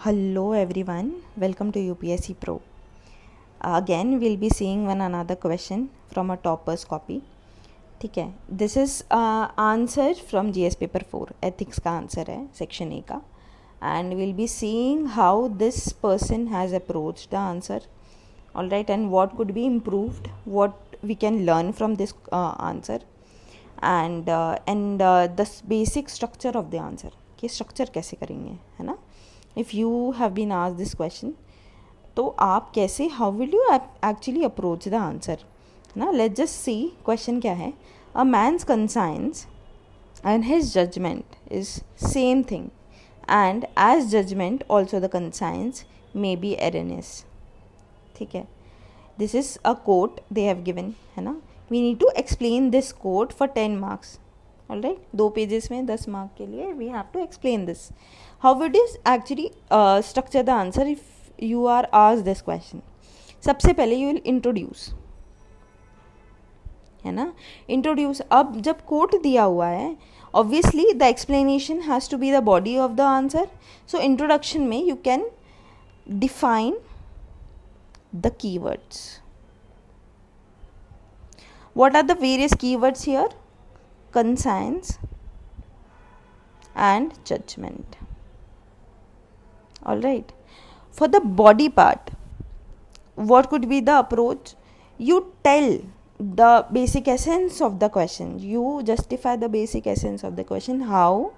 Hello everyone, welcome to UPSC Pro. Again we'll be seeing one another question from a topper's copy. ठीक है, this is answer from GS paper 4 ethics का answer है section A का, and we'll be seeing how this person has approached the answer, all right, and what could be improved, what we can learn from this answer, and the basic structure of the answer, कि structure कैसे करेंगे, है ना. If you have been asked this question, तो आप कैसे, how will you actually approach the answer, ना. Let's just see question क्या है. A man's conscience and his judgment is same thing, and as judgment also the conscience may be erroneous. ठीक है, this is a quote they have given, है ना. We need to explain this quote for 10 marks. All right, 2 pages में 10 mark के लिए we have to explain this. How would you actually structure the answer if you are asked this question? सबसे पहले you will introduce, है ना. Introduce. अब जब quote दिया हुआ है, obviously the explanation has to be the body of the answer. So introduction में you can define the keywords. What are the various keywords here? Conscience and judgment. All right. For the body part, what could be the approach? You tell the basic essence of the question. You justify the basic essence of the question, how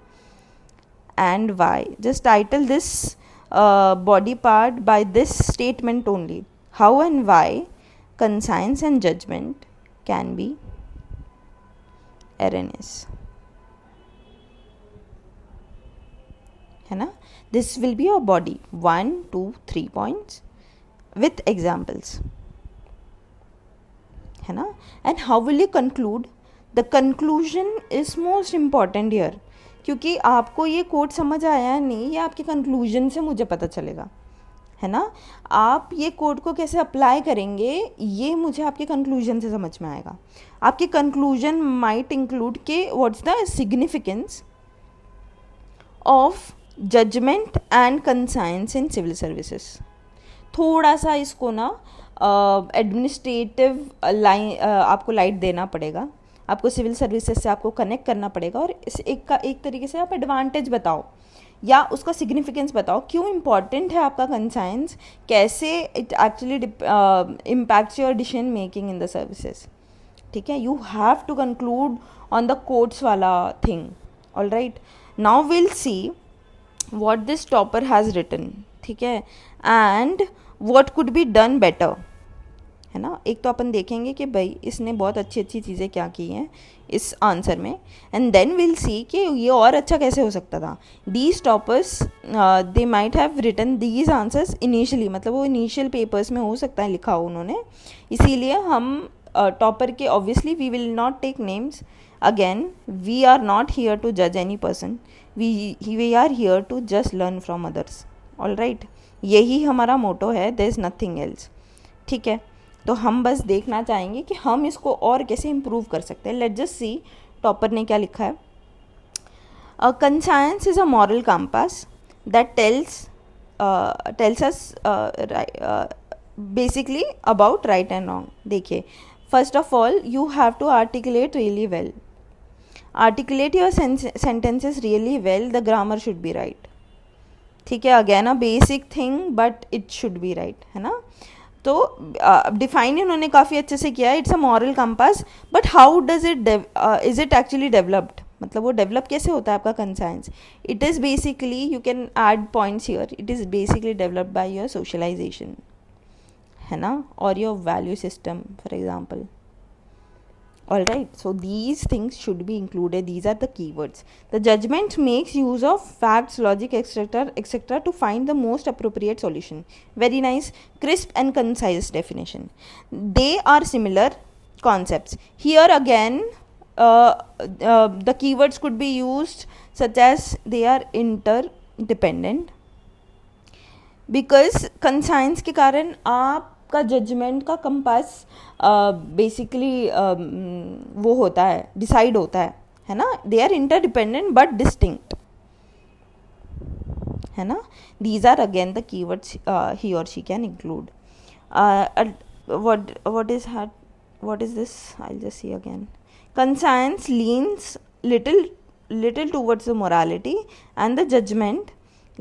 and why. Just title this body part by this statement only. How and why conscience and judgment can be erroneous, है ना. This will be your body, 1, 2, 3 points with examples, है ना. And how will you conclude? The conclusion is most important here, क्योंकि आपको ये code समझ आया है नहीं, ये आपके कंक्लूजन से मुझे पता चलेगा, है ना. आप ये कोड को कैसे अप्लाई करेंगे ये मुझे आपके कंक्लूजन से समझ में आएगा. आपके कंक्लूजन माइट इंक्लूड के what's the significance of judgement and conscience in civil services. थोड़ा सा इसको ना एडमिनिस्ट्रेटिव आपको लाइट देना पड़ेगा, आपको सिविल सर्विसेज से आपको कनेक्ट करना पड़ेगा, और इस एक तरीके से आप एडवांटेज बताओ या उसका सिग्निफिकेंस बताओ, क्यों इम्पॉर्टेंट है आपका कंसाइंस, कैसे it actually impacts your decision making in the services. ठीक है, you have to conclude on the codes वाला thing. All right, now will see what this topper has written. ठीक है, and what could be done better, है ना. एक तो अपन देखेंगे कि भाई इसने बहुत अच्छी अच्छी चीज़ें क्या की हैं इस आंसर में, एंड देन विल सी कि ये और अच्छा कैसे हो सकता था. These toppers they might have written these answers initially, मतलब वो इनिशियल पेपर्स में हो सकता है लिखा हो उन्होंने, इसीलिए हम टॉपर के obviously we will not take names. Again we are not here to जज any person, we are here to just learn from others. all right, यही हमारा मोटो है, there is nothing else. ठीक है, तो हम बस देखना चाहेंगे कि हम इसको और कैसे इम्प्रूव कर सकते हैं. लेट जस्ट सी टॉपर ने क्या लिखा है. conscience is a moral compass that tells us basically about right and wrong. देखिए, first of all you have to articulate really well. Articulate your sentences really well. The grammar should be right. ठीक है, again a basic thing but it should be right, है ना. तो define इन्होंने काफ़ी अच्छे से किया है. It's a moral compass, but how does it is it actually developed, मतलब वो डेवलप कैसे होता है आपका conscience. It is basically, you can add points here, it is basically developed by your socialisation, है ना, और your value system for example. All right, so these things should be included. These are the keywords. The judgment makes use of facts, logic, etc. to find the most appropriate solution. Very nice, crisp and concise definition. They are similar concepts. Here again, the keywords could be used such as they are interdependent. Because conscience के कारण आपका judgement का compass basically वो होता है, decide होता है ना. They are interdependent but distinct, है ना. These are again the keywords he or she can include. What is this? I'll just see again. Conscience leans little towards the morality, and the judgment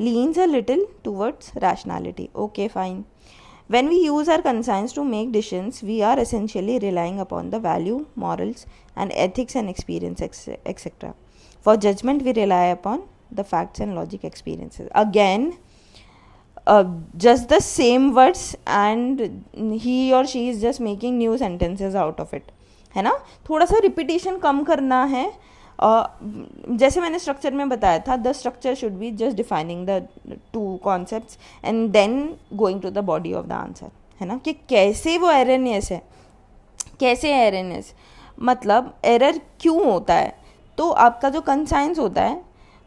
leans a little towards rationality. Okay, fine. When we use our conscience to make decisions, we are essentially relying upon the value, morals, and ethics and experience, etc. For judgment, we rely upon the facts and logic experiences. Again, just the same words, and he or she is just making new sentences out of it, है ना. थोड़ा सा repetition कम करना है. जैसे मैंने structure में बताया था, the structure should be just defining the two concepts and then going to the body of the answer, है ना. कि कैसे वो एररनेस है, कैसे एररनेस मतलब एरर क्यों होता है. तो आपका जो कंसाइंस होता है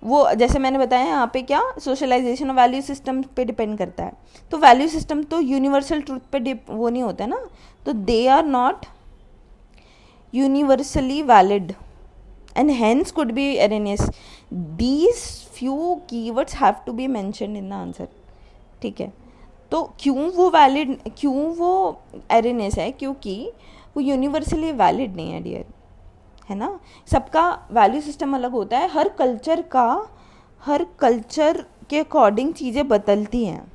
वो, जैसे मैंने बताया यहाँ पे, क्या सोशलाइजेशन और वैल्यू सिस्टम पे डिपेंड करता है. तो वैल्यू सिस्टम तो यूनिवर्सल ट्रूथ पे वो नहीं होता है ना. तो they are not universally valid and hence could be erroneous. These few keywords have to be mentioned in the answer. ठीक है. तो क्यों वो वैलिड, क्यों वो erroneous है, क्योंकि वो यूनिवर्सली वैलिड नहीं है डियर, है ना. सबका वैल्यू सिस्टम अलग होता है. हर कल्चर के अकॉर्डिंग चीज़ें बदलती हैं,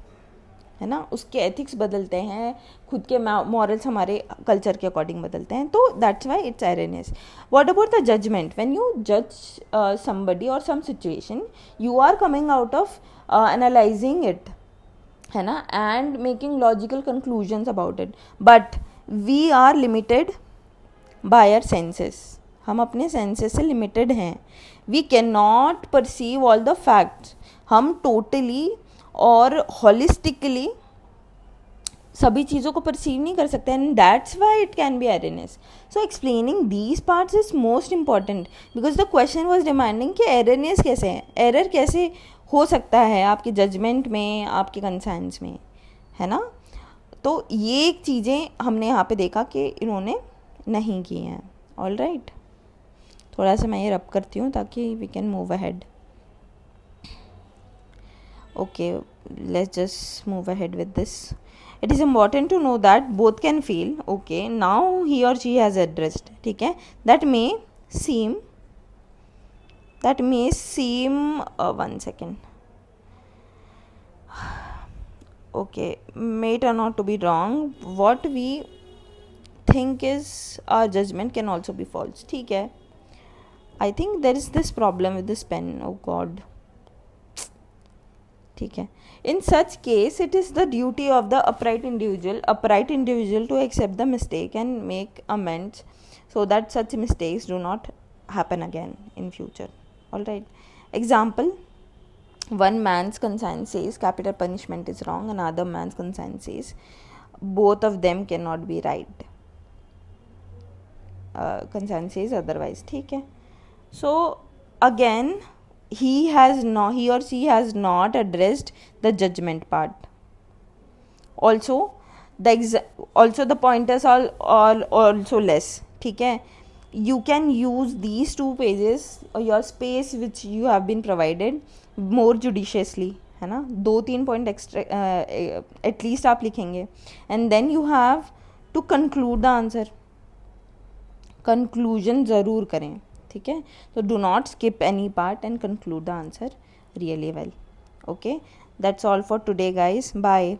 है ना. उसके एथिक्स बदलते हैं, खुद के मॉरल्स हमारे कल्चर के अकॉर्डिंग बदलते हैं. तो that's why it's erroneous. What about the judgement? When you जज समबडी और some situation, you are coming out of analysing it, है ना, and making logical conclusions about it. But we are limited by our senses. हम अपने senses से limited हैं. We can not perceive all the facts. हम totally और holistically सभी चीज़ों को परसीव नहीं कर सकते, and that's why it can be erroneous. So explaining these parts is most important, because the question was demanding कि एररनेस कैसे है, एरर कैसे हो सकता है आपके जजमेंट में, आपके कंसाइंस में, है ना. तो ये चीज़ें हमने यहाँ पे देखा कि इन्होंने नहीं की हैं. ऑल राइट, थोड़ा सा मैं ये रब करती हूँ ताकि we can move ahead. Okay, let's just move ahead with this. It is important to know that both can feel. Okay, now he or she has addressed. ठीक है. That may seem 1 second. Okay, may turn out to be wrong. What we think is our judgment can also be false. ठीक है. I think there is this problem with this pen. Oh God. ठीक है. In such case, it is the duty of the upright individual to accept the mistake and make amends so that such mistakes do not happen again in future. All right. Example: one man's conscience says capital punishment is wrong, another man's conscience says both of them cannot be right. Conscience says otherwise. ठीक है. So again, he or she has not addressed the judgment part. Also the pointers are also less. ठीक है. You can use these 2 pages or your space which you have been provided more judiciously, है ना. 2-3 point extra at least आप लिखेंगे, and then you have to conclude the answer. Conclusion ज़रूर करें. ठीक है. तो do not skip any part and conclude the answer really well. Okay, that's all for today guys. Bye.